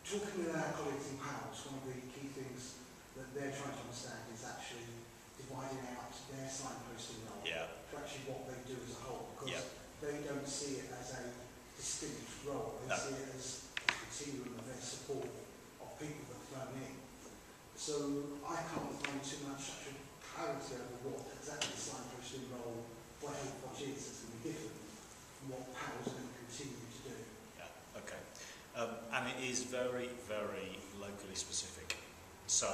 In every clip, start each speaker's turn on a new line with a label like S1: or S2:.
S1: talking with our colleagues in PALS, one of the key things that they're trying to understand is actually dividing out their signposting role to actually what they do as a whole, because they don't see it as a distinct role, they see it as a continuum of their support of people that phone in. So I can't find too much actual clarity over what exactly the signposting role for Healthwatch is. It's going to be different from what PALS are going to continue to do.
S2: Yeah, okay. And it is very, very locally specific. So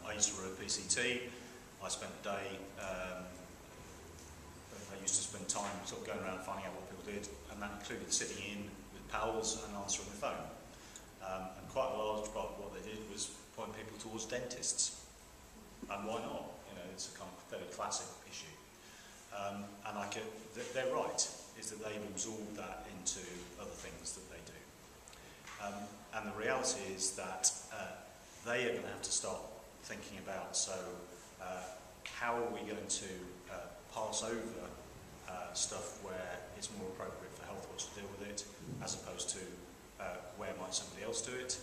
S2: I used to run a PCT. I spent a day, I used to spend time sort of going around finding out what people did, and that included sitting in with pals and answering the phone. And quite a large part of what they did was point people towards dentists. And why not? You know, it's a kind of fairly classic issue. And they're right, is that they've absorbed that into other things that they do. And the reality is that they are going to have to start thinking about, so how are we going to pass over stuff where it's more appropriate for Healthwatch to deal with it, as opposed to where might somebody else do it.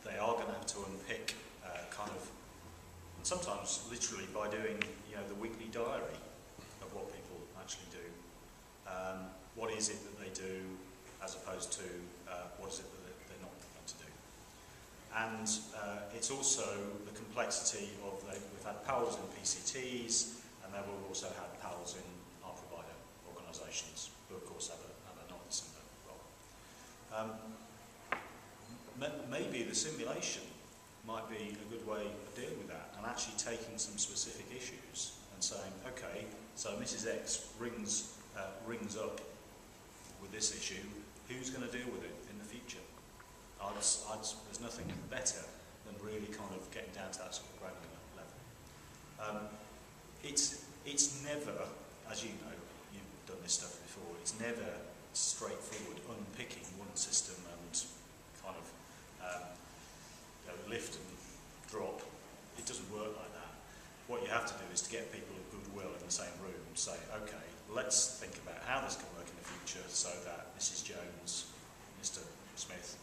S2: They are going to have to unpick kind of, and sometimes literally by doing, you know, the weekly diary of what people actually do. What is it that they do, as opposed to what is it that they're not going to do. And it's also the complexity of, we've had PALS in PCTs, and then we've also had PALS in our provider organisations, who of course have a non-dissimilar role. Maybe the simulation might be a good way of dealing with that, and actually taking some specific issues and saying, okay, so Mrs X rings up with this issue, who's going to deal with it in the future? There's nothing better than really kind of getting down to that sort of granular level. It's never, as you know, you've done this stuff before, it's never straightforward unpicking one system and kind of lift and drop. It doesn't work like that. What you have to do is to get people of goodwill in the same room and say, okay, let's think about how this can work in the future so that Mrs Jones, Mr Smith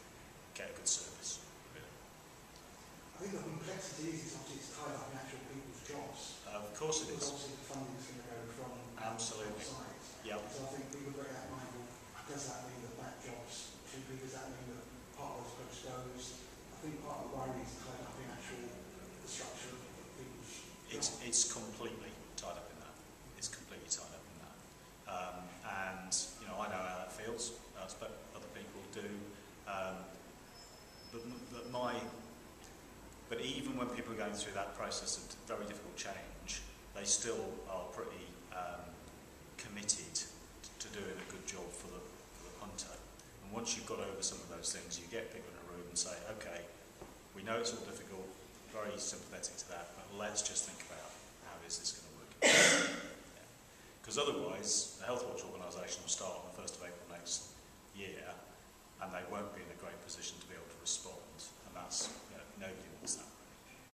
S2: get a good service. Really.
S1: I think the complexity is obviously it's tied up in actual people's jobs.
S2: Of course it is.
S1: Obviously the funding is going to go from
S2: absolutely.
S1: Sides.
S2: Yep.
S1: So I think people very that mind, well, does that mean that jobs should be, does that mean that part of those posts goes? I think part of the worry is tied up in actual the structure of people's jobs.
S2: It's completely tied up in that. It's completely tied up in that. And you know, I know how that feels. I expect other people do. But even when people are going through that process of very difficult change, they still are pretty committed to doing a good job for the punter. And once you've got over some of those things, you get people in a room and say, okay, we know it's all difficult, very sympathetic to that, but let's just think about how is this going to work. Because otherwise, the Healthwatch organisation will start on the 1st of April next year, and they won't be in a great position to be able to respond, and that's, you know, nobody wants that.